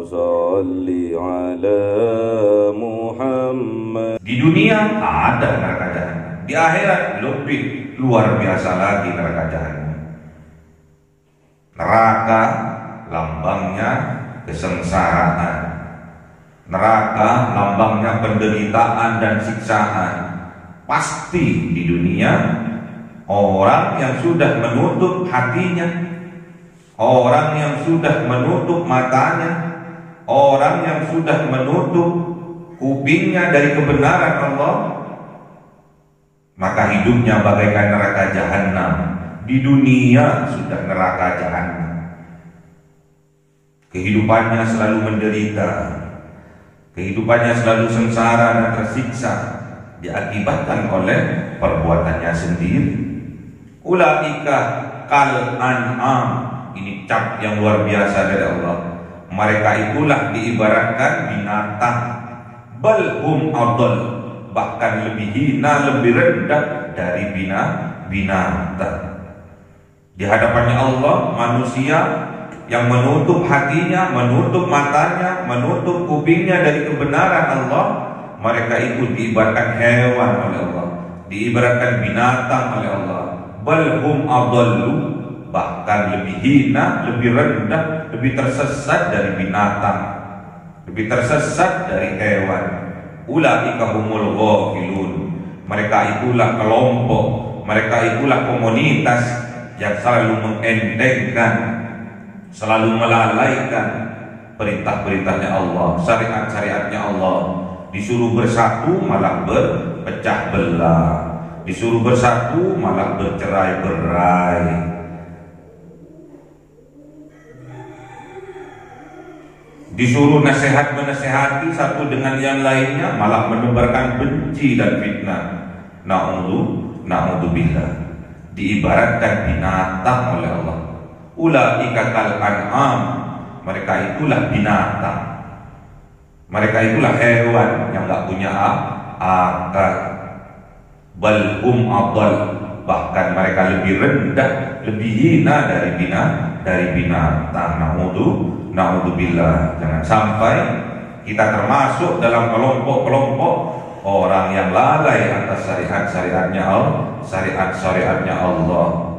صل على محمد. Di dunia ada neraka jahanam, di akhirat lebih luar biasa lagi neraka jahanam. Neraka lambangnya kesengsaraan, neraka lambangnya penderitaan dan siksaan. Pasti di dunia orang yang sudah menutup hatinya, orang yang sudah menutup matanya, orang yang sudah menutup kupingnya dari kebenaran Allah, maka hidupnya bagaikan neraka jahanam. Di dunia sudah neraka jahanam. Kehidupannya selalu menderita, kehidupannya selalu sengsara dan tersiksa, diakibatkan oleh perbuatannya sendiri. Ulaika kal an'am, ini cap yang luar biasa dari Allah. Mereka itulah diibaratkan binatang, bal hum adall, bahkan lebih hina, lebih rendah dari binatang. Di hadapannya Allah, manusia yang menutup hatinya, menutup matanya, menutup kupingnya dari kebenaran Allah, mereka itu diibaratkan hewan oleh Allah, diibaratkan binatang oleh Allah. Bal hum adallu, bahkan lebih hina, lebih rendah, lebih tersesat dari binatang, lebih tersesat dari hewan. Ulaika humul ghafilun, mereka itulah kelompok, mereka itulah komunitas yang selalu mengentengkan, selalu melalaikan perintah-perintahnya Allah, syariat-syariatnya Allah. Disuruh bersatu malah berpecah belah, disuruh bersatu malah bercerai-berai. Disuruh nasihat menasehati satu dengan yang lainnya malah menebarkan benci dan fitnah. Na'udzubillah. Diibaratkan binatang oleh Allah. Ulaika kal an'am, mereka itulah binatang, mereka itulah hewan yang enggak punya akal. Bal hum adall, bahkan mereka lebih rendah, lebih hina dari binatang. Na'udzubillah. Jangan sampai kita termasuk dalam kelompok-kelompok orang yang lalai atas syariat-syariatnya Allah, syariat-syariatnya Allah.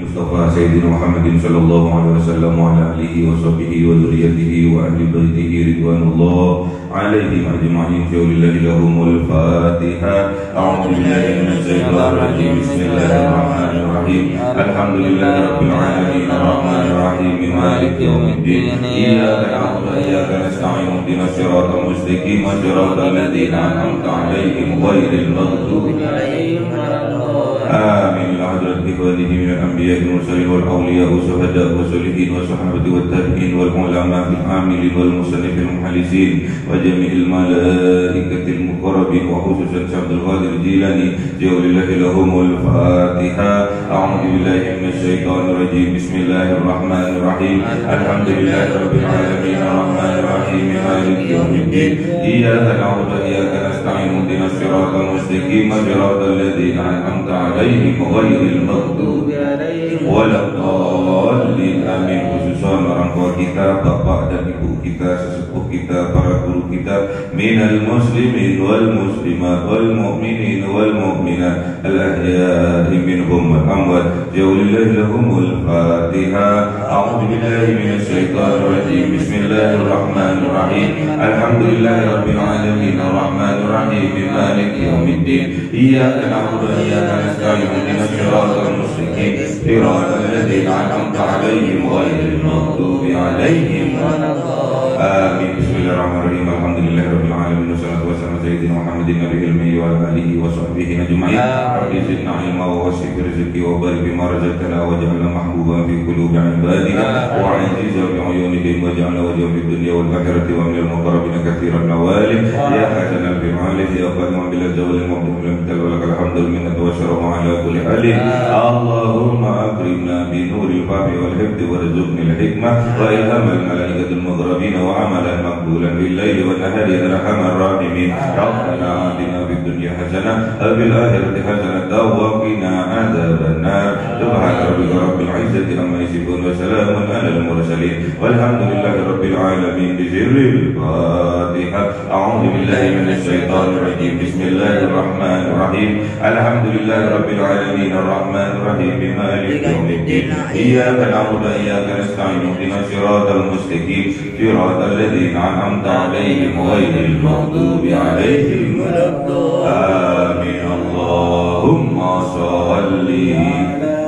Mustafa Sayyidina Muhammadin sallallahu alaihi wasallam wa ala alihi wa sahbihi wa dzurriyyatihi wa ahli baitihi ridwanullah alaihim ajma'in. Jaulillahi lahumul Fatihah. A'udzu billahi minasy syaithanir rajim. Bismillahirrahmanirrahim. Alhamdulillahi rabbil alamin arrahmanir rahim maliki yaumiddin. Iyyaka na'budu wa iyyaka nasta'in. Ihdinas siratal mustaqim, siratal ladzina an'amta 'alaihim ghairil maghdubi 'alaihim waladdallin. Amin. Hadrati ikhwanihi minal anbiya'i wal mursalin wal awliya'i was syuhada'i was sholihin was sahabati wat tabi'in wal ulama'i amilin wal musannifin muhalisin wa jami'il malaikatil muqarrabin wa khususan Syabdul Qadir Jilani. Jaulillahi lahumul Fatihah. A'udzu billahi minasy syaithanir rajim. Bismillahirrahmanirrahim. Alhamdulillahi rabbil alamin arrahmanir rahim maliki yaumiddin. Iyyaka na'budu wa iyyaka nasta'in. Ihdinas siratal mustaqim, siratal ladzina an'amta 'alaihim ghairil maghdubi 'alaihim waladdallin. Amin. Khususan orang tua kita, bapak dan ibu kita, sesepuh kita, para guru kita, minal muslimin wal muslimat wal mu'minin wal mu'minat al ahya'i minhum wal amwat. Jaulillahi lahumul Fatihah. A'udzu billahi minasy syaithanir rajim. Bismillahirrahmanirrahim. Alhamdulillahi rabbil alamin arrahmanir rahim maliki yaumiddin. Iyyaka na'budu wa iyyaka nasta'in. Ihdinas siratal mustaqim, siratal ladzina an'amta 'alaihim ghairil maghdubi 'alaihim waladdallin. Amin. Bismillahirrahmanirrahim. Alhamdulillahi rabbil alamin wassalatu wassalamu ala sayyidina Muhammadin nabiyil ummi wa ala alihi wa sahbihi ajma'in. Rabbi zidna ilma wa wasi' rizqi wa barik bima razaqtana waj'alna mahbuban fi qulubi 'ibadika wa 'azizan bi 'uyunihim waj'alna wajhan fid dunya wal akhirati wa minal muqarrabin katsiran nawali ya hasanal bil 'alif ya qadim bil jawal mawdud wa lakal hamdul minnatu wa syarafu ala kulli halin. Allahumma akrimna bi nuril fahmi wal hifdzi warzuqni al hikmah wa ilhamal malaikatil muqarrabin wa amalan maqbulan bil laili wan nahari ya arhamar rahimin. Rabbana atina fid dunya hasanah wa fil akhirati hasanah wa qina adzabannar. النار سبحان ربك رب العزة عما يصفون وسلام على المرسلين والحمد لله رب العالمين بسر الفاتحة أعوذ بالله من الشيطان الرجيم بسم الله الرحمن الرحيم الحمد لله رب العالمين الرحمن الرحيم مالك يوم الدين إياك نعبد وإياك نستعين اهدنا الصراط المستقيم صراط الذين أنعمت عليهم غير المغضوب عليهم ولا الضالين آمين اللهم صل على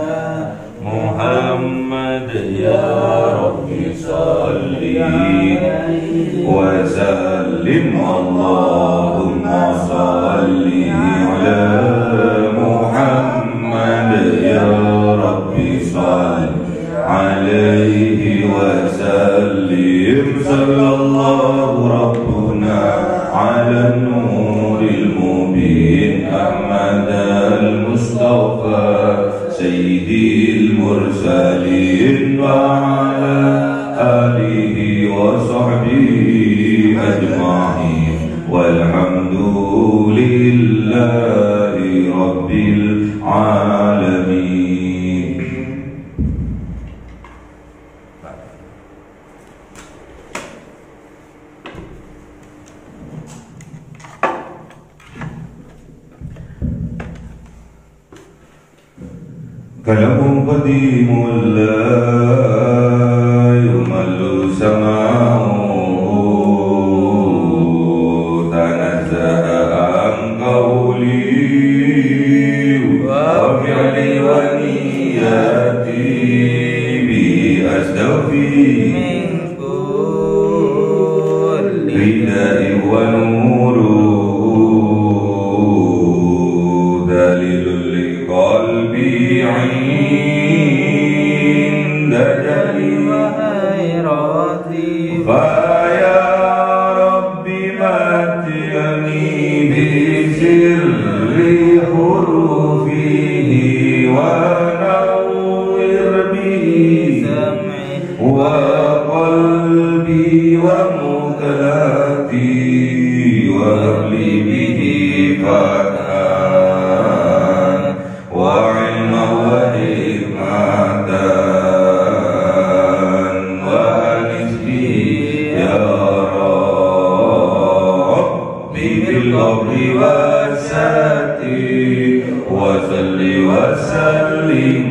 محمد يا رب صل وسلم اللهم صل على محمد يا رب صل عليه وسلم صلى الله ربنا على النور المبين أحمد المصطفى سيدي المرسلين وعلى آله وصحبه أجمعين والحمد لله رب العالمين. كلام قديم لا يمل سماعه تنزه عن قولي وفعلي ونياتي بأستوفي من كل رداء ونور دليل لقلبي عند جلي وحيراتي فيا رب متعني بسر حروفه ونور به سمعي وقلبي ومقلتي وهب لي به فتحا وعلما وحكمة وأنس به يا ربي بالقبر والساتي وصل وسلم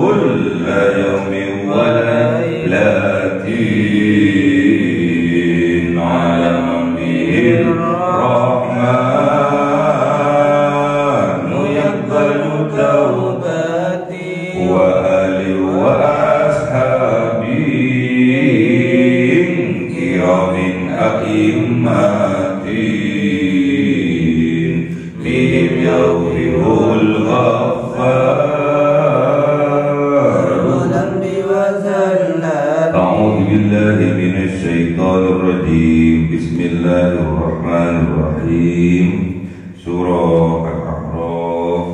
كل يوم وليلة على من به الرحمن يقبل توباتي وآله وأصحابه كرام أئمة بهم يغفر الغفار ذنبي وزلات. أعوذ بالله من الشيطان الرجيم بسم الله الرحمن الرحيم. Surah Al-A'raf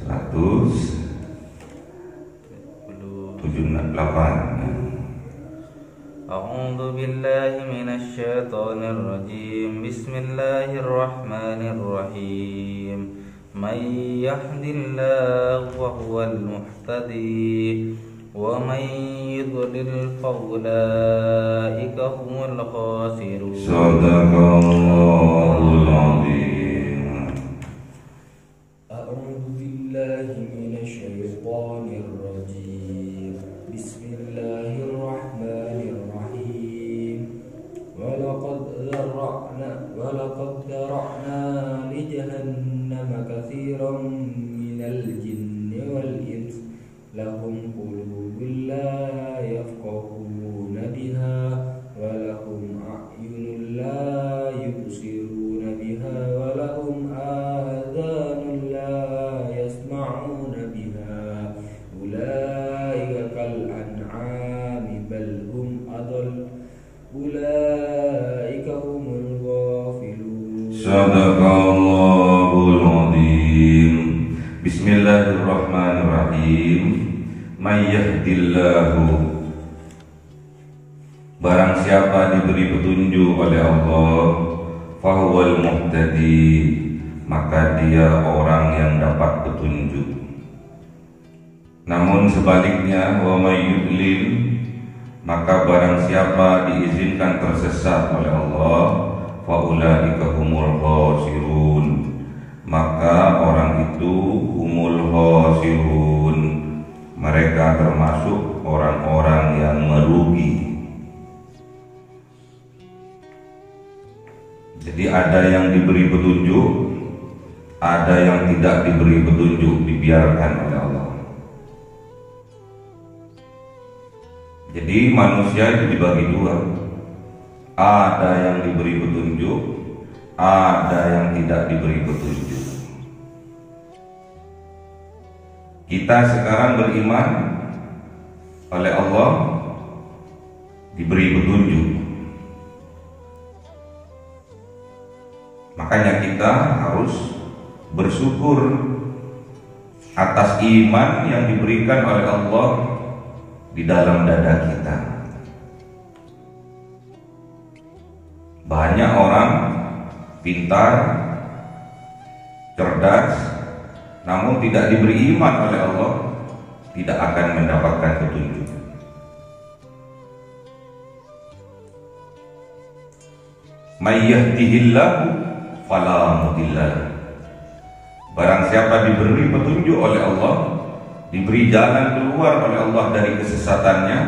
178. أعوذ بالله من الشيطان الرجيم بسم الله الرحمن الرحيم من يهد الله فهو المهتدي ومن يضلل فأولئك هم الخاسرون. صدق الله العظيم. أعوذ بالله من الشيطان الرجيم بسم الله الرحمن الرحيم ولقد ذرأنا لجهنم كثيرا من الجن والإنس لهم قلوب لا يفقهون بها ولهم أعين لا يبصرون بها ولهم آذان لا يسمعون بها أولئك كالأنعام بل هم أضل أولئك هم الغافلون. صدق الله العظيم. بسم الله الرحمن الرحيم. Man yahdillahu, barang siapa diberi petunjuk oleh Allah, fahuwal muhtadi, maka dia orang yang dapat petunjuk. Namun sebaliknya, wa may yudlil, maka barang siapa diizinkan tersesat oleh Allah, fa ulaika humul khasirun, maka orang itu humul khasirun, mereka termasuk orang-orang yang merugi. Jadi ada yang diberi petunjuk, ada yang tidak diberi petunjuk, dibiarkan oleh Allah. Jadi manusia itu dibagi dua, ada yang diberi petunjuk, ada yang tidak diberi petunjuk. Kita sekarang beriman oleh Allah, diberi petunjuk. Makanya kita harus bersyukur atas iman yang diberikan oleh Allah di dalam dada kita. Banyak orang pintar, cerdas, namun tidak diberi iman oleh Allah, tidak akan mendapatkan petunjuk. May yahdihillahu fala mudhillalah. Barang siapa diberi petunjuk oleh Allah, diberi jalan keluar oleh Allah dari kesesatannya,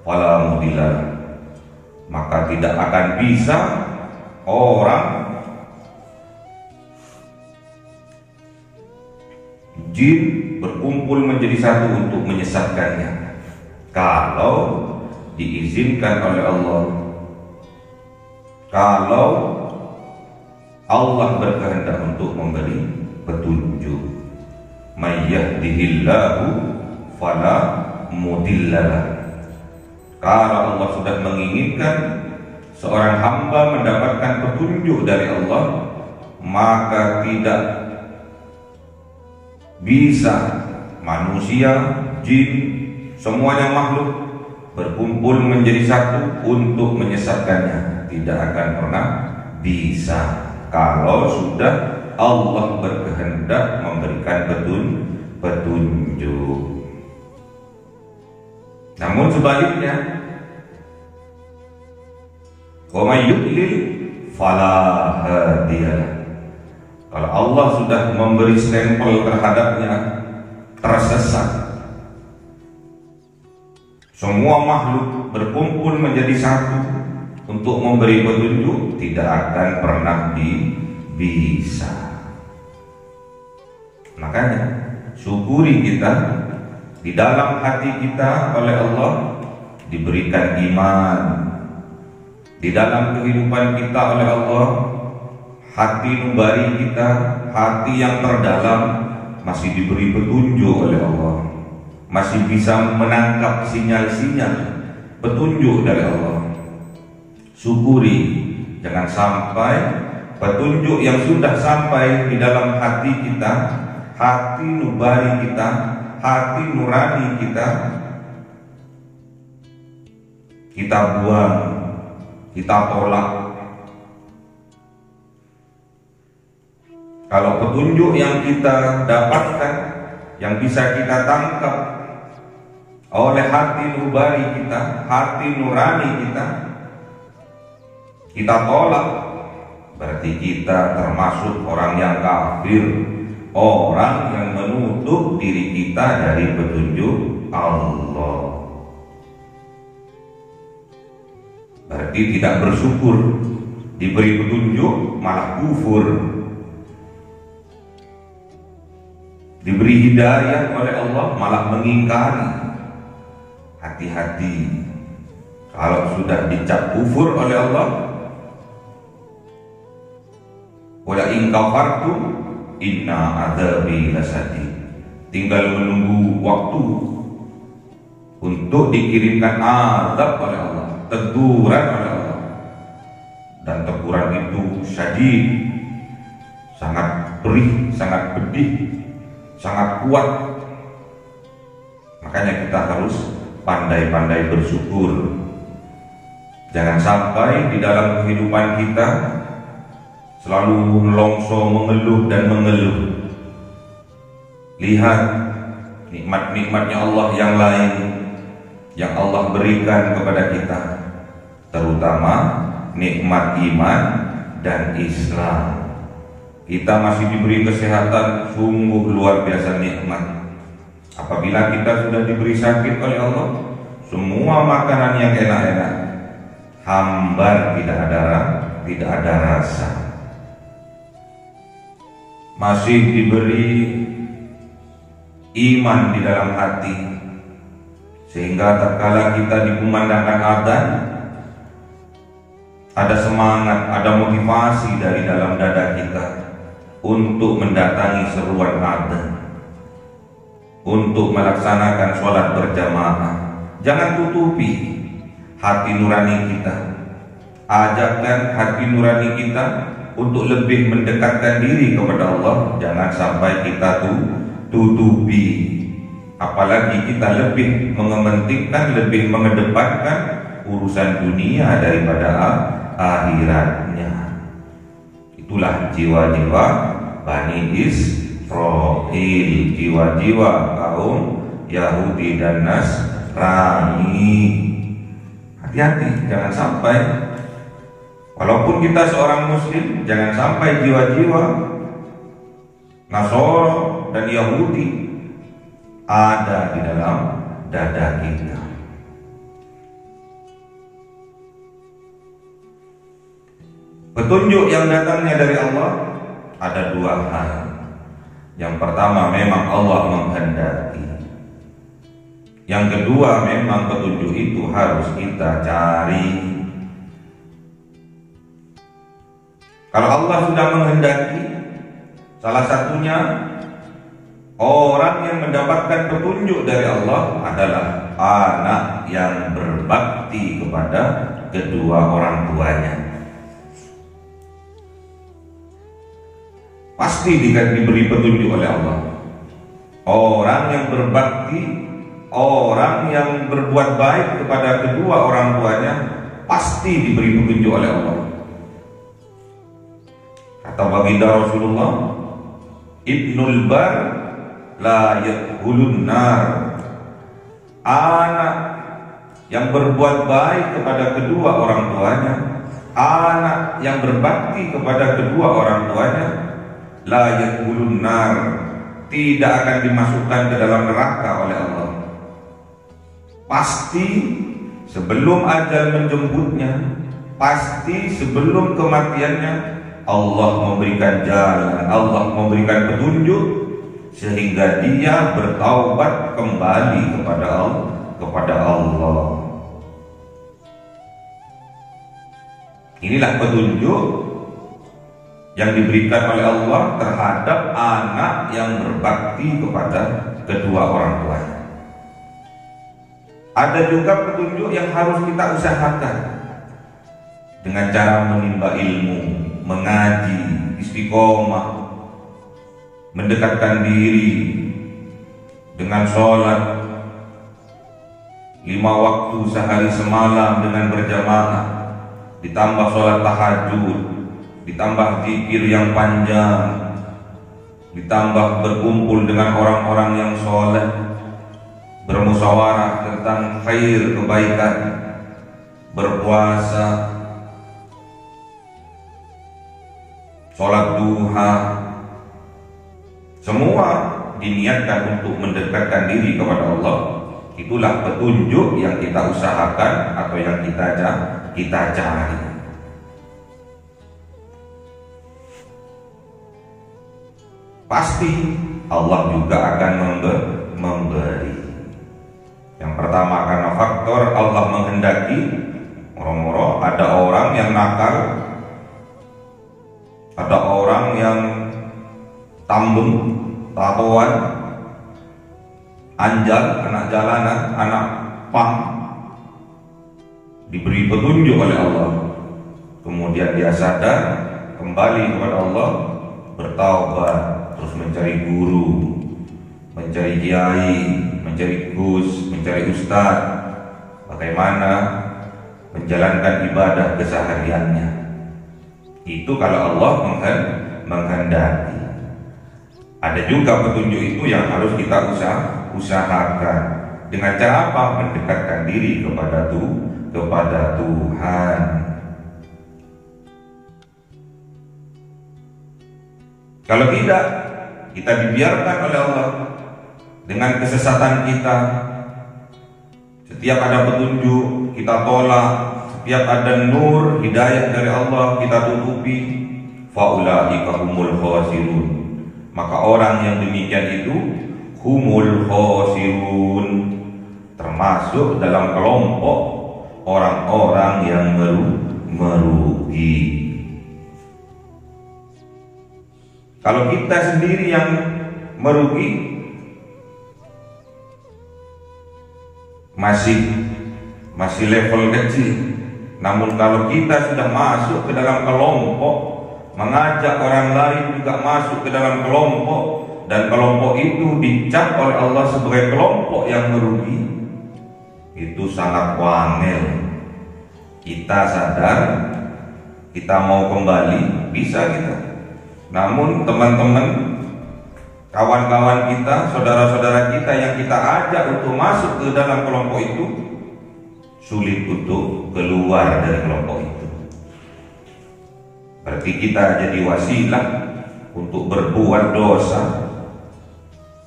fala mudhillalah, maka tidak akan bisa orang jin berkumpul menjadi satu untuk menyesatkannya kalau diizinkan oleh Allah. Kalau Allah berkehendak untuk memberi petunjuk, may yahdihillahu fala mudhillalah. Kalau Allah sudah menginginkan seorang hamba mendapatkan petunjuk dari Allah, maka tidak bisa manusia, jin, semuanya makhluk berkumpul menjadi satu untuk menyesatkannya. Tidak akan pernah bisa kalau sudah Allah berkehendak memberikan petunjuk. Namun sebaliknya, wa may yudlil fala hadiyalah. Kalau Allah sudah memberi stempel terhadapnya tersesat, semua makhluk berkumpul menjadi satu untuk memberi petunjuk, tidak akan pernah bisa. Makanya syukuri kita di dalam hati kita oleh Allah diberikan iman, di dalam kehidupan kita oleh Allah hati nubari kita, hati yang terdalam masih diberi petunjuk oleh Allah, masih bisa menangkap sinyal-sinyal petunjuk dari Allah. Syukuri, jangan sampai petunjuk yang sudah sampai di dalam hati kita, hati nubari kita, hati nurani kita buang, kita tolak. Kalau petunjuk yang kita dapatkan, yang bisa kita tangkap oleh hati nubari kita, hati nurani kita tolak, berarti kita termasuk orang yang kafir, orang yang menutup diri kita dari petunjuk Allah. Berarti tidak bersyukur, diberi petunjuk malah kufur, diberi hidayah oleh Allah malah mengingkari. Hati-hati, kalau sudah dicap kufur oleh Allah, wala in kafartum inna adzabi lasadid, tinggal menunggu waktu untuk dikirimkan azab oleh Allah, teguran oleh Allah, dan teguran itu syadid, sangat perih, sangat pedih, sangat kuat. Makanya kita harus pandai-pandai bersyukur. Jangan sampai di dalam kehidupan kita selalu melongso, mengeluh dan mengeluh. Lihat nikmat-nikmatnya Allah yang lain yang Allah berikan kepada kita, terutama nikmat iman dan Islam. Kita masih diberi kesehatan, sungguh luar biasa nikmat. Apabila kita sudah diberi sakit oleh Allah, semua makanan yang enak-enak hambar, tidak ada rasa. Masih diberi iman di dalam hati, sehingga tatkala kita dikumandangkan adzan, ada semangat, ada motivasi dari dalam dada kita untuk mendatangi seruan adzan, untuk melaksanakan sholat berjamaah. Jangan tutupi hati nurani kita, ajakkan hati nurani kita untuk lebih mendekatkan diri kepada Allah. Jangan sampai kita tutupi, apalagi kita lebih mementingkan, lebih mengedepankan urusan dunia daripada akhiratnya. Itulah jiwa-jiwa Bani Israil, jiwa-jiwa kaum Yahudi dan Nasrani. Hati-hati, jangan sampai, walaupun kita seorang muslim, jangan sampai jiwa-jiwa Nasoro dan Yahudi ada di dalam dada kita. Petunjuk yang datangnya dari Allah ada dua hal. Yang pertama, memang Allah menghendaki. Yang kedua, memang petunjuk itu harus kita cari. Kalau Allah sudah menghendaki, salah satunya orang yang mendapatkan petunjuk dari Allah adalah anak yang berbakti kepada kedua orang tuanya. Pasti diberi petunjuk oleh Allah. Orang yang berbakti, orang yang berbuat baik kepada kedua orang tuanya, pasti diberi petunjuk oleh Allah. Kata baginda Rasulullah, Ibnul Bar la yadkhulun nar. Anak yang berbuat baik kepada kedua orang tuanya, anak yang berbakti kepada kedua orang tuanya, la yadkhulun nar, tidak akan dimasukkan ke dalam neraka oleh Allah. Pasti sebelum ajal menjemputnya, pasti sebelum kematiannya, Allah memberikan jalan, Allah memberikan petunjuk sehingga dia bertaubat kembali kepada Allah. Inilah petunjuk yang diberikan oleh Allah terhadap anak yang berbakti kepada kedua orang tuanya. Ada juga petunjuk yang harus kita usahakan dengan cara menimba ilmu, mengaji, istiqomah, mendekatkan diri dengan sholat 5 waktu sehari semalam dengan berjamaah, ditambah sholat tahajud, ditambah zikir yang panjang, ditambah berkumpul dengan orang-orang yang soleh, bermusyawarah tentang khair, kebaikan, berpuasa, sholat duha, semua diniatkan untuk mendekatkan diri kepada Allah. Itulah petunjuk yang kita usahakan atau yang kita cari. Pasti Allah juga akan memberi. Yang pertama, karena faktor Allah menghendaki. Moro-moro ada orang yang nakal, ada orang yang tambeng, tatoan, anjal, anak jalanan, anak pang, diberi petunjuk oleh Allah, kemudian dia sadar, kembali kepada Allah, bertaubat, terus mencari guru, mencari kiai, mencari gus, mencari ustaz, bagaimana menjalankan ibadah kesehariannya. Itu kalau Allah menghendaki. Ada juga petunjuk itu yang harus kita usahakan. Dengan cara apa? Mendekatkan diri kepada Tuhan. Kalau tidak, kita dibiarkan oleh Allah dengan kesesatan kita. Setiap ada petunjuk kita tolak, setiap ada nur hidayah dari Allah kita tutupi. Faulaika humul khasirun. Maka orang yang demikian itu humul khasirun, termasuk dalam kelompok orang-orang yang merugi. Kalau kita sendiri yang merugi, masih level kecil. Namun kalau kita sudah masuk ke dalam kelompok, mengajak orang lain juga masuk ke dalam kelompok, dan kelompok itu dicap oleh Allah sebagai kelompok yang merugi, itu sangat wangel. Kita sadar, kita mau kembali, bisa kita. Namun teman-teman, kawan-kawan kita, saudara-saudara kita yang kita ajak untuk masuk ke dalam kelompok itu, sulit untuk keluar dari kelompok itu. Berarti kita jadi wasilah untuk berbuat dosa,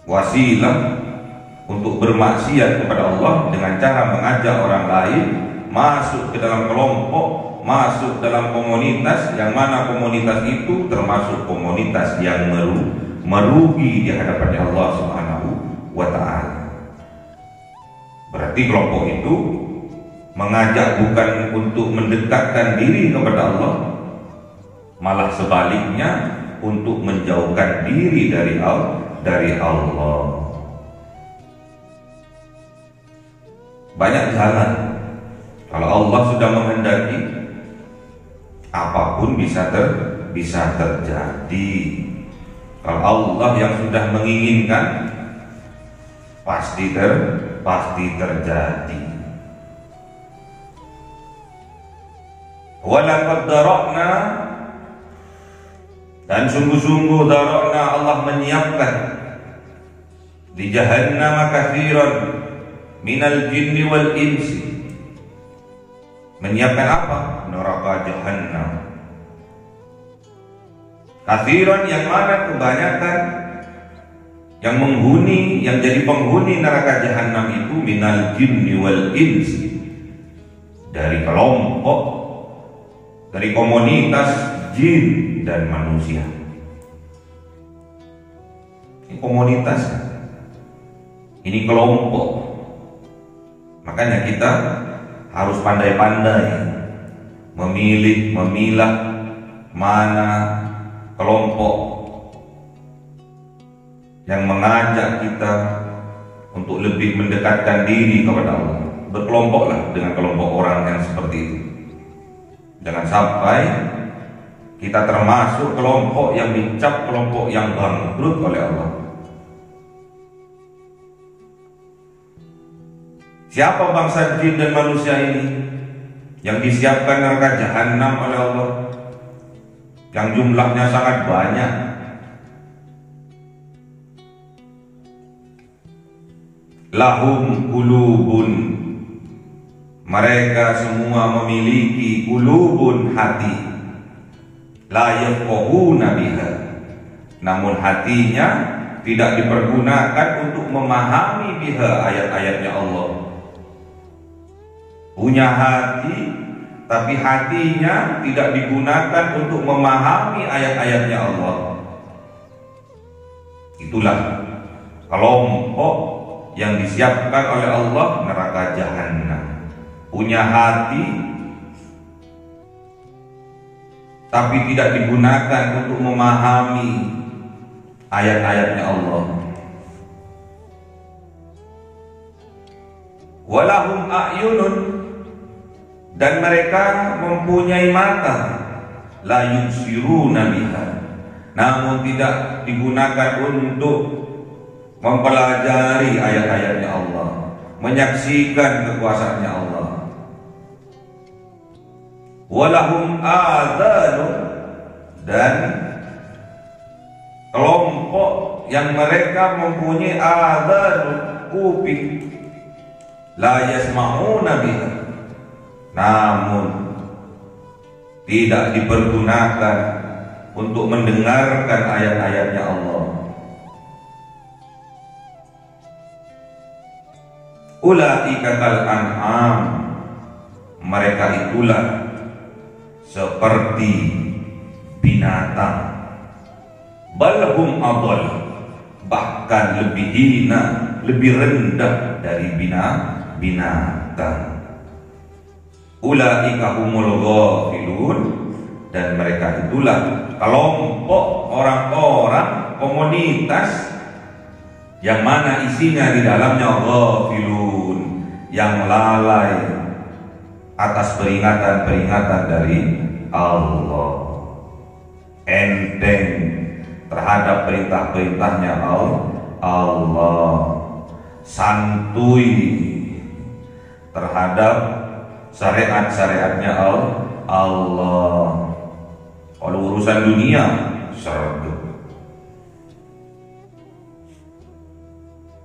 wasilah untuk bermaksiat kepada Allah dengan cara mengajak orang lain masuk ke dalam kelompok, masuk dalam komunitas, yang mana komunitas itu termasuk komunitas yang merugi di hadapan Allah Subhanahu wa ta'ala. Berarti kelompok itu mengajak bukan untuk mendekatkan diri kepada Allah, malah sebaliknya untuk menjauhkan diri dari Allah. Banyak jalan. Kalau Allah sudah menghendaki, apapun bisa terjadi. Kalau Allah yang sudah menginginkan, pasti terjadi. Walaqad dara'na, dan sungguh-sungguh dara'na, Allah menyiapkan di jahannam katsiran minal jinni wal insi. Menyiapkan apa? Neraka jahannam. Katsiran yang mana kebanyakan yang menghuni, yang jadi penghuni neraka jahannam itu minal jinni wal insi, dari kelompok, dari komunitas jin dan manusia. Ini komunitas, ini kelompok. Makanya kita harus pandai-pandai memilah mana kelompok yang mengajak kita untuk lebih mendekatkan diri kepada Allah. Berkelompoklah dengan kelompok orang yang seperti itu. Jangan sampai kita termasuk kelompok yang dicap kelompok yang bangkrut oleh Allah. Siapa bangsa jin dan manusia ini yang disiapkan neraka jahanam oleh Allah, yang jumlahnya sangat banyak? Lahum qulubun, mereka semua memiliki qulubun, hati, la yafqahuna biha, namun hatinya tidak dipergunakan untuk memahami biha, ayat-ayatnya Allah. Punya hati, tapi hatinya tidak digunakan untuk memahami ayat-ayatnya Allah. Itulah kelompok yang disiapkan oleh Allah neraka jahanam. Punya hati, tapi tidak digunakan untuk memahami ayat-ayatnya Allah. Walahum a'yunun, dan mereka mempunyai mata, la yubsiruna biha, namun tidak digunakan untuk mempelajari ayat-ayatnya Allah, menyaksikan kekuasaannya Allah. Walahum adhanun, dan kelompok yang mereka mempunyai azan kuping, la yasma'una biha, namun tidak dipergunakan untuk mendengarkan ayat-ayatnya Allah. Ulaika kal an'am, mereka itulah seperti binatang. Balhum adall, bahkan lebih hina, lebih rendah dari binatang. Ulaika humul ghafilun, dan mereka itulah kelompok orang-orang komunitas yang mana isinya di dalamnya ghafilun, yang lalai atas peringatan-peringatan dari Allah, enteng terhadap perintah-perintahnya Allah, santuy terhadap syariat-syariatnya Allah. Kalau urusan dunia sergap,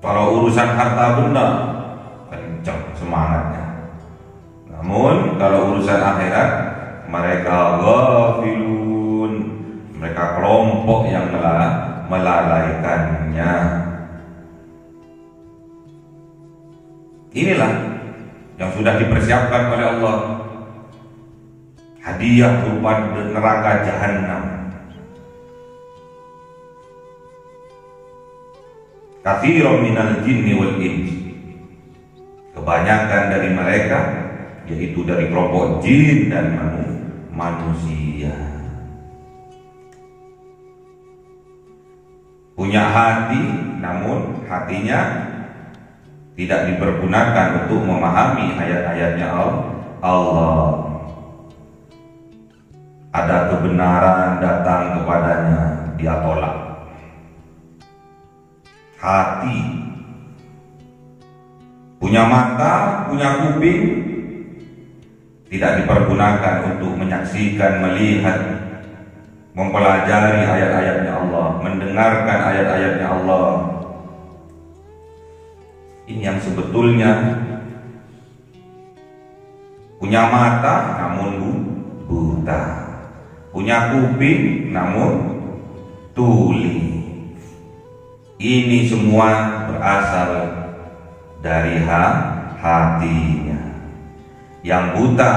kalau urusan harta benda kencang semangatnya. Namun kalau urusan akhirat mereka ghafilun, mereka kelompok yang melalaikannya. Inilah yang sudah dipersiapkan oleh Allah, hadiah berupa neraka jahanam. Katsirun minal jinni wal ins, kebanyakan dari mereka, yaitu dari kelompok jin dan manusia, punya hati, namun hatinya tidak dipergunakan untuk memahami ayat-ayatnya Allah. Ada kebenaran datang kepadanya, dia tolak. Hati, punya mata, punya kuping, tidak dipergunakan untuk menyaksikan, melihat, mempelajari ayat-ayatnya Allah, mendengarkan ayat-ayatnya Allah. Ini yang sebetulnya punya mata namun buta, punya kuping namun tuli. Ini semua berasal dari hatinya. Yang buta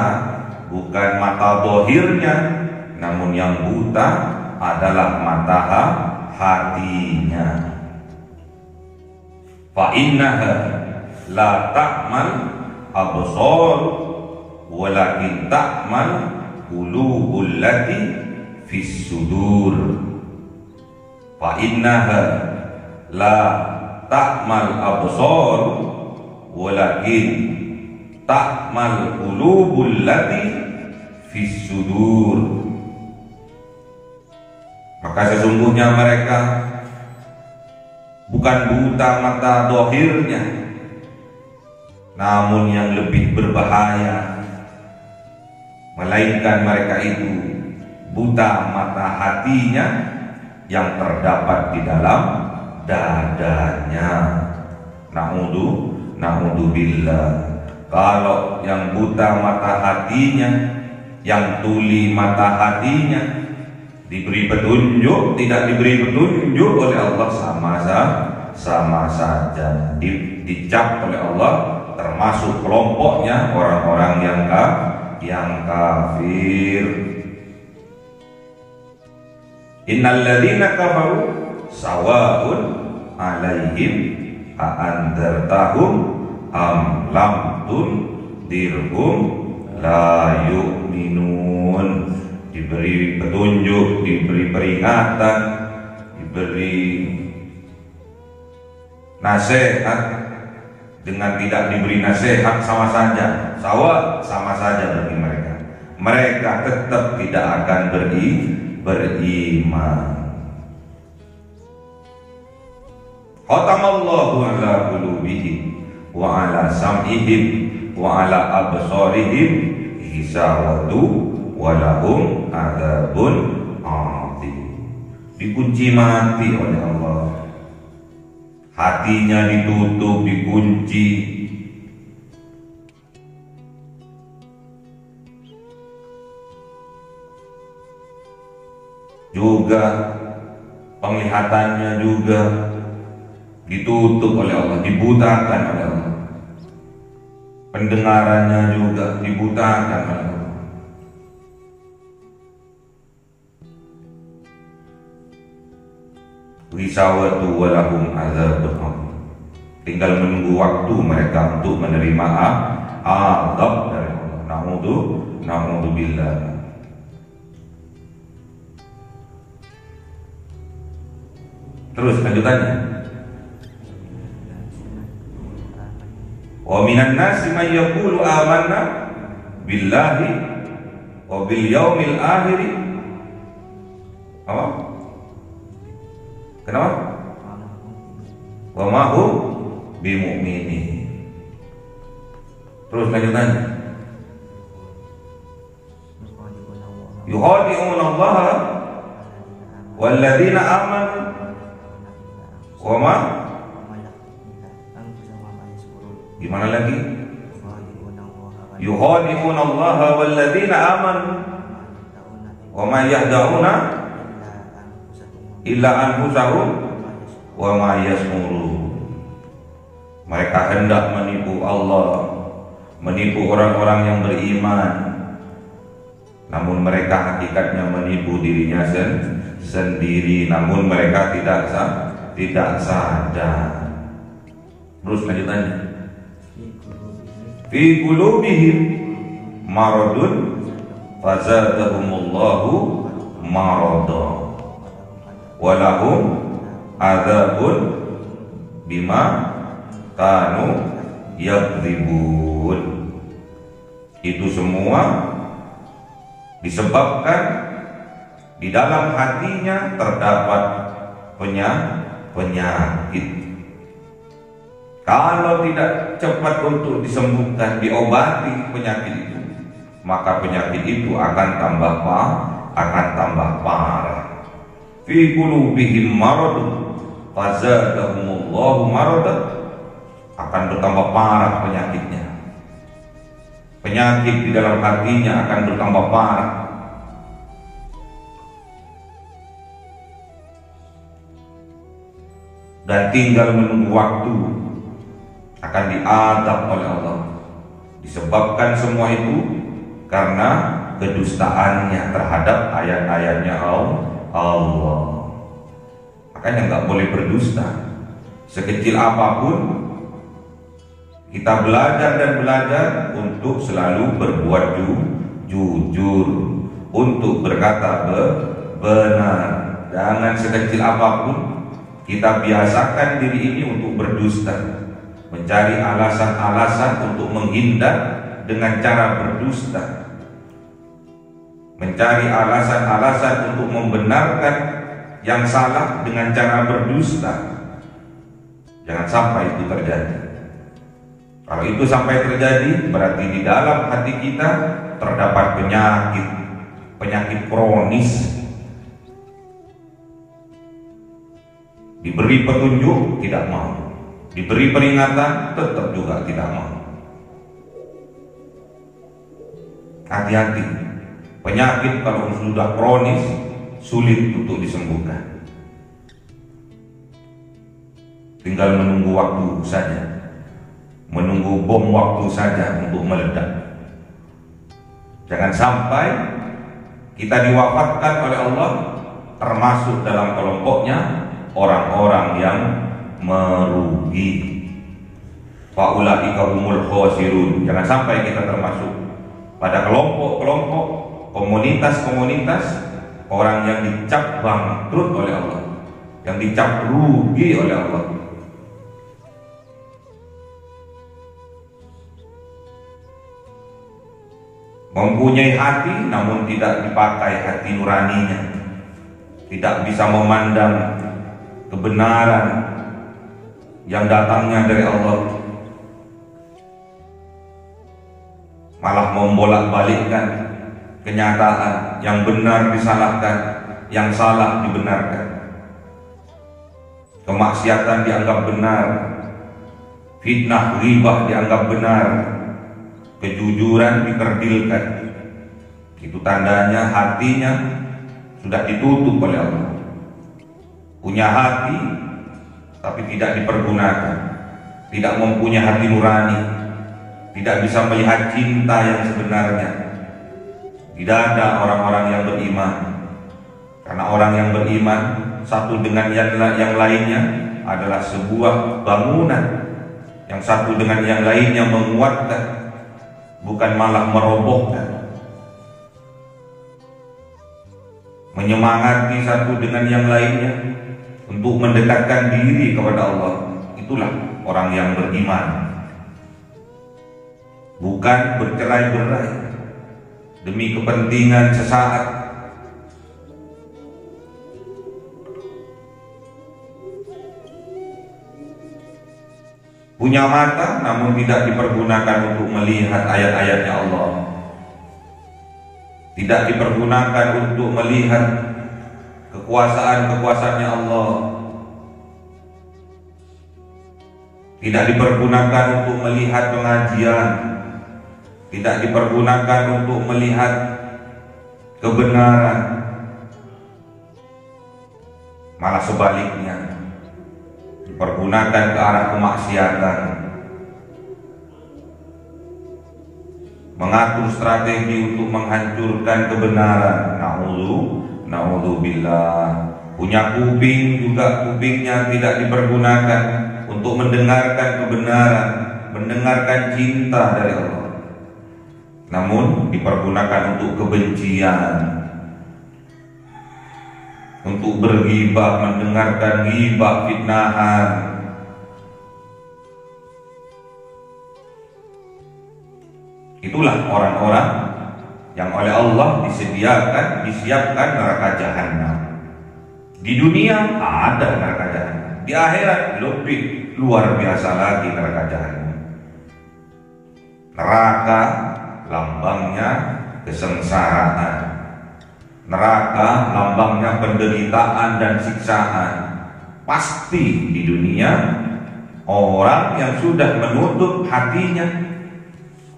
bukan mata zahirnya, namun yang buta adalah mata hatinya. Fa innaha la ta'mal absar walakin ta'mal qulubul lati fis sudur. Fa innaha la ta'mal absar walakin ta'mal qulubul lati fis sudur. Maka sesungguhnya mereka bukan buta mata zahirnya, namun yang lebih berbahaya, melainkan mereka itu buta mata hatinya yang terdapat di dalam dadanya. Na'udzubillah. Kalau yang buta mata hatinya, yang tuli mata hatinya, diberi petunjuk, tidak diberi petunjuk oleh Allah, sama saja, dicap oleh Allah termasuk kelompoknya orang-orang yang kafir. Innal ladzina kafaru sawa'un 'alaihim a anzartahum am lam tundirhum la yu'minun. Diberi petunjuk, diberi peringatan, diberi nasihat, dengan tidak diberi nasihat sama saja, sama saja bagi mereka. Mereka tetap tidak akan beriman. Khatamallahu ala qulubihim wa ala sam'ihim wa ala absarihim ghisawatu walahum adzabun dikunci mati oleh Allah. Hatinya ditutup, dikunci. Juga penglihatannya juga ditutup oleh Allah, dibutakan oleh Allah. Pendengarannya juga dibutakan oleh Allah. Wisawatu walahum azabun adzim. Tinggal menunggu waktu mereka untuk menerima azab dari Allah. Na'udzubillah. Terus lanjutannya. Wa minan nasi may yaqulu amanna billahi wa bil yaumil akhir. Apa? Kenapa? Wa ma hum bimu'minin. Terus lanjutannya. Yukhadi'una Allah walladzina amanu wa ma. Gimana lagi? Yukhadi'una Allah walladzina amanu wa ma yahda'una illa anfusahum wa ma yash'urun. Mereka hendak menipu Allah, menipu orang-orang yang beriman, namun mereka hakikatnya menipu dirinya sendiri, namun mereka tidak sadar. Terus lanjutannya. Fi qulubihim maradun fazadahumullahu marada walahum adzabun bima kanu yakdzibun. Itu semua disebabkan di dalam hatinya terdapat penyakit. Kalau tidak cepat untuk disembuhkan, diobati penyakit itu, maka penyakit itu akan tambah parah. Fi qulubihim maradun fazadahumullahu maradan, akan bertambah parah penyakitnya. Penyakit di dalam hatinya akan bertambah parah. Dan tinggal menunggu waktu akan diadab oleh Allah. Disebabkan semua itu karena kedustaannya terhadap ayat-ayatnya Allah. Makanya nggak boleh berdusta. Sekecil apapun kita belajar dan belajar untuk selalu berbuat jujur, untuk berkata benar. Jangan sekecil apapun kita biasakan diri ini untuk berdusta, mencari alasan-alasan untuk menghindar dengan cara berdusta, mencari alasan-alasan untuk membenarkan yang salah dengan cara berdusta. Jangan sampai itu terjadi. Kalau itu sampai terjadi, berarti di dalam hati kita terdapat penyakit kronis. Diberi petunjuk tidak mau, diberi peringatan tetap juga tidak mau. Hati-hati, penyakit kalau sudah kronis sulit untuk disembuhkan. Tinggal menunggu waktu saja, menunggu bom waktu saja untuk meledak. Jangan sampai kita diwafatkan oleh Allah termasuk dalam kelompoknya orang-orang yang merugi. Faulaika humul khasirun. Jangan sampai kita termasuk pada kelompok-kelompok, komunitas-komunitas orang yang dicap bangkrut oleh Allah, yang dicap rugi oleh Allah. Mempunyai hati namun tidak dipakai hati nuraninya, tidak bisa memandang kebenaran yang datangnya dari Allah, malah membolak-balikkan kenyataan, yang benar disalahkan, yang salah dibenarkan, kemaksiatan dianggap benar, fitnah ghibah dianggap benar, kejujuran dikerdilkan. Itu tandanya hatinya sudah ditutup oleh Allah. Punya hati tapi tidak dipergunakan, tidak mempunyai hati nurani, tidak bisa melihat cinta yang sebenarnya. Tidak ada orang-orang yang beriman. Karena orang yang beriman satu dengan yang lainnya adalah sebuah bangunan, yang satu dengan yang lainnya menguatkan, bukan malah merobohkan. Menyemangati satu dengan yang lainnya untuk mendekatkan diri kepada Allah. Itulah orang yang beriman. Bukan bercerai-berai demi kepentingan sesaat. Punya mata namun tidak dipergunakan untuk melihat ayat-ayatnya Allah. Tidak dipergunakan untuk melihat kekuasaan-kekuasaannya Allah. Tidak dipergunakan untuk melihat pengajian. Tidak dipergunakan untuk melihat kebenaran. Malah sebaliknya, dipergunakan ke arah kemaksiatan, mengatur strategi untuk menghancurkan kebenaran. Na'udzubillah. Punya kuping juga, kupingnya tidak dipergunakan untuk mendengarkan kebenaran, mendengarkan cinta dari Allah, namun dipergunakan untuk kebencian, untuk berghibah, mendengarkan ghibah, fitnahan. Itulah orang-orang yang oleh Allah disiapkan neraka jahanam. Di dunia ada neraka jahanam, di akhirat lebih luar biasa lagi neraka jahanam. Neraka lambangnya kesengsaraan, neraka lambangnya penderitaan dan siksaan. Pasti di dunia orang yang sudah menutup hatinya,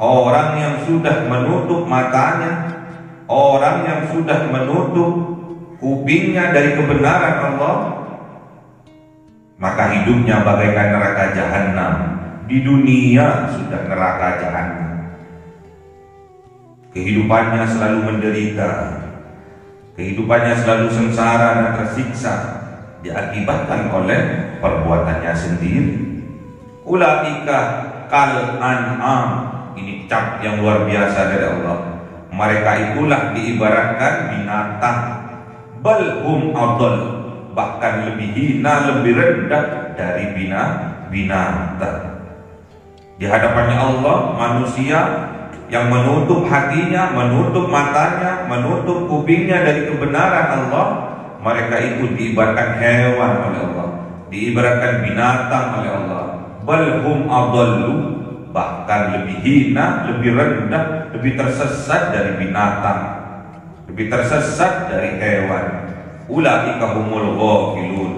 orang yang sudah menutup matanya, orang yang sudah menutup kupingnya dari kebenaran Allah, maka hidupnya bagaikan neraka jahanam. Di dunia sudah neraka jahanam. Kehidupannya selalu menderita, kehidupannya selalu sengsara dan tersiksa, diakibatkan oleh perbuatannya sendiri. Ulaika kal an'am. Ini cap yang luar biasa dari Allah. Mereka itulah diibaratkan binatang. Bal hum adall, bahkan lebih hina, lebih rendah dari binatang. Di hadapannya Allah, manusia yang menutup hatinya, menutup matanya, menutup kupingnya dari kebenaran Allah, mereka itu diibaratkan hewan oleh Allah, diibaratkan binatang oleh Allah. Bal hum adallu, bahkan lebih hina, lebih rendah, lebih tersesat dari binatang, lebih tersesat dari hewan. Ulaika humul ghafilun.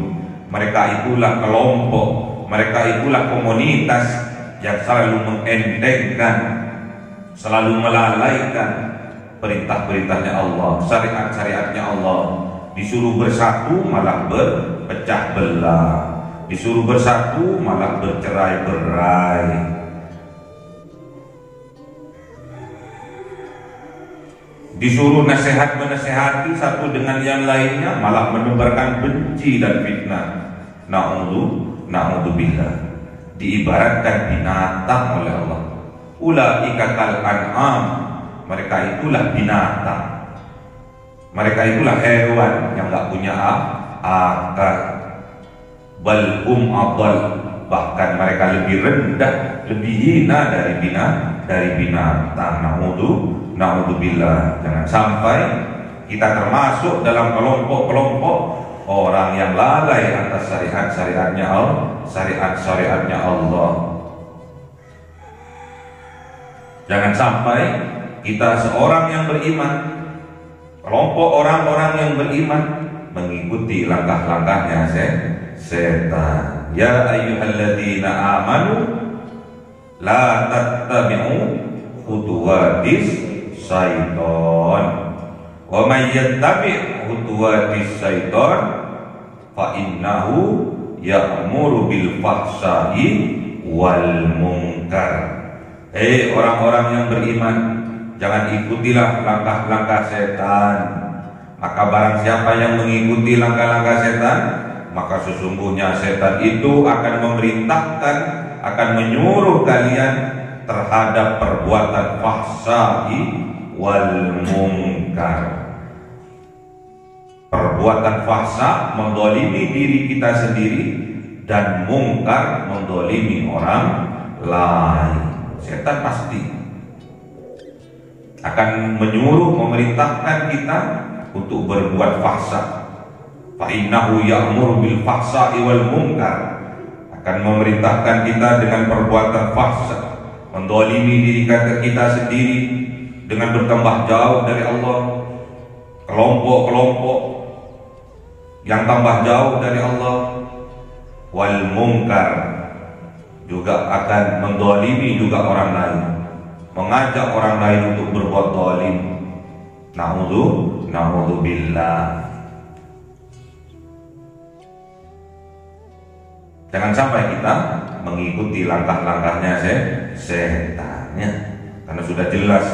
Mereka itulah kelompok, mereka itulah komunitas yang selalu mengendengkan, selalu melalaikan perintah-perintahnya Allah, syariat-syariatnya Allah. Disuruh bersatu malah berpecah belah, disuruh bersatu malah bercerai-berai. Disuruh nasihat-menasihati satu dengan yang lainnya malah menebarkan benci dan fitnah. Na'udzubillah. Diibaratkan binatang oleh Allah. Ulaika kal an'am. Mereka itulah binatang, mereka itulah hewan yang gak punya akal. Bal hum adall, bahkan mereka lebih rendah, lebih hina dari binatang. Na'udzubillah. Jangan sampai kita termasuk dalam kelompok-kelompok orang yang lalai atas syariat-syariatnya Allah. Jangan sampai kita seorang yang beriman Kelompok orang-orang yang beriman mengikuti langkah-langkahnya setan. Ya ayyuhalladzina amanu la tattabi'u khutuwatis syaiton. Wa may yattabi' khutuwatis syaiton fa innahu ya'muru bil fahsya'i wal munkar. Hei orang-orang yang beriman, jangan ikutilah langkah-langkah setan. Maka barang siapa yang mengikuti langkah-langkah setan, maka sesungguhnya setan itu akan memerintahkan, akan menyuruh kalian terhadap perbuatan fahsya'i wal munkar. Perbuatan fahsya mendolimi diri kita sendiri, dan mungkar mendolimi orang lain. Setan pasti akan menyuruh, memerintahkan kita untuk berbuat fahsya. Fa innahu ya'muru bil fahsya'i wal munkar, akan memerintahkan kita dengan perbuatan fahsya, mendolimi diri kita sendiri dengan bertambah jauh dari Allah. Kelompok-kelompok yang tambah jauh dari Allah. Wal munkar, juga akan mendolimi juga orang lain, mengajak orang lain untuk berbuat dolim. Na'udzubillah. Jangan sampai kita mengikuti langkah-langkahnya setannya, karena sudah jelas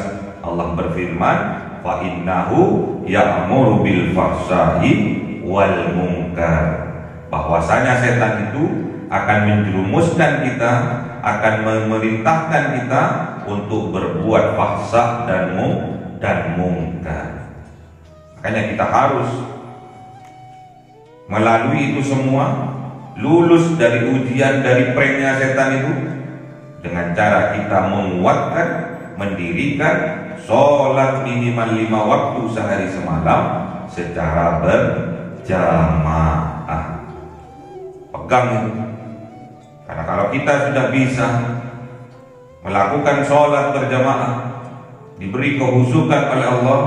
Allah berfirman, fa innahu ya'muru bil fahsya'i wal munkar, bahwasanya setan itu akan menjerumuskan kita, akan memerintahkan kita untuk berbuat fahsya dan mungkar. Makanya kita harus melalui itu semua, lulus dari ujian, dari pranknya setan itu, dengan cara kita menguatkan, mendirikan sholat minimal 5 waktu sehari semalam secara berjamaah. Pegang itu. Karena kalau kita sudah bisa melakukan sholat berjamaah, diberi kehusukan oleh Allah,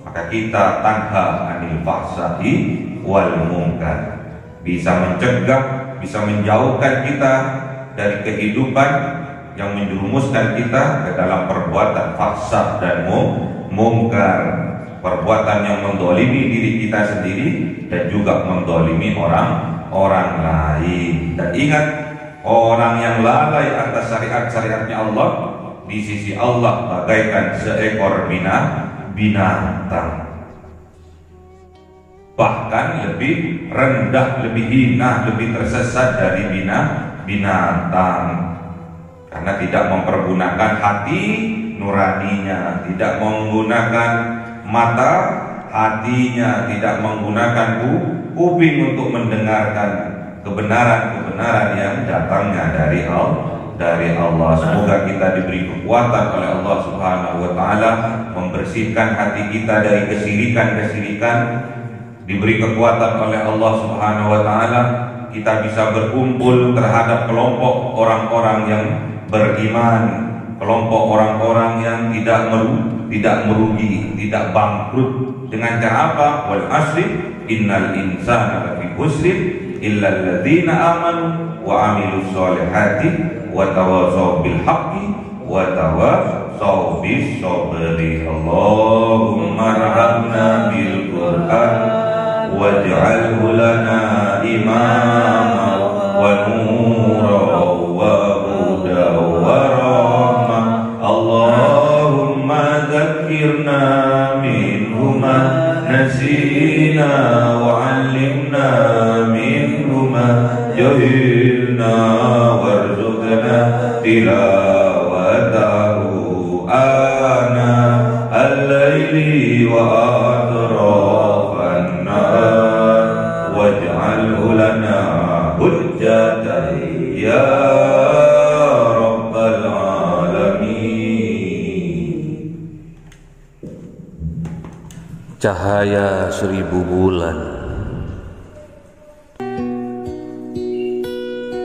maka kita tanha anil fahsya'i wal munkar, bisa mencegah, bisa menjauhkan kita dari kehidupan yang menjerumuskan kita ke dalam perbuatan fahsya dan mungkar, perbuatan yang mendolimi diri kita sendiri dan juga mendolimi orang lain. Dan ingat, orang yang lalai atas syariat-syariatnya Allah, di sisi Allah bagaikan seekor binatang, bahkan lebih rendah, lebih hina, lebih tersesat dari binatang, karena tidak mempergunakan hati nuraninya, tidak menggunakan mata hatinya, tidak menggunakan kuping untuk mendengarkan kebenaran-kebenaran yang datangnya dari Allah. Semoga kita diberi kekuatan oleh Allah Subhanahu wa taala membersihkan hati kita dari kesyirikan-kesyirikan, diberi kekuatan oleh Allah Subhanahu wa taala kita bisa berkumpul terhadap kelompok orang-orang yang beriman, kelompok orang-orang yang tidak merugi, tidak bangkrut. Dengan cara apa? Wal asri innal insana lafi khusrin illa alladzina amanu wa amilus solihati wa tawassaw bil haqqi wa tawassaw bis sabri. Allahumma arhamna bil Qur'an waj'alhu lana imama wa nura wa huda wa rahmah. Allahumma dzakkirna minhu ma nasina wa 'allimna minhu ma jahilna warzuqna tilawatahu ana al-laili wa atrafan nahar waj'alhu lana hujjatan ya rabbal alamin. Cahaya 1000 bulan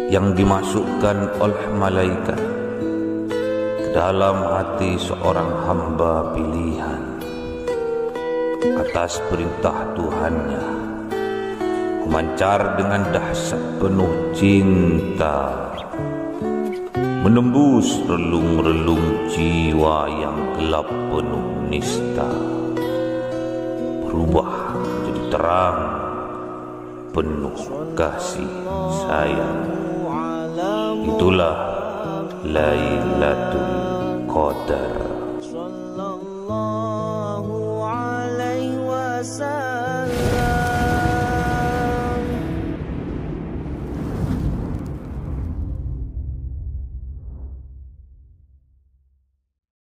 yang dimasukkan oleh malaikat ke dalam hati seorang hamba pilihan, atas perintah Tuhannya, memancar dengan dahsyat penuh cinta, menembus relung-relung jiwa yang gelap penuh nista, berubah menjadi terang penuh kasih sayang. Itulah Lailatul Qadar.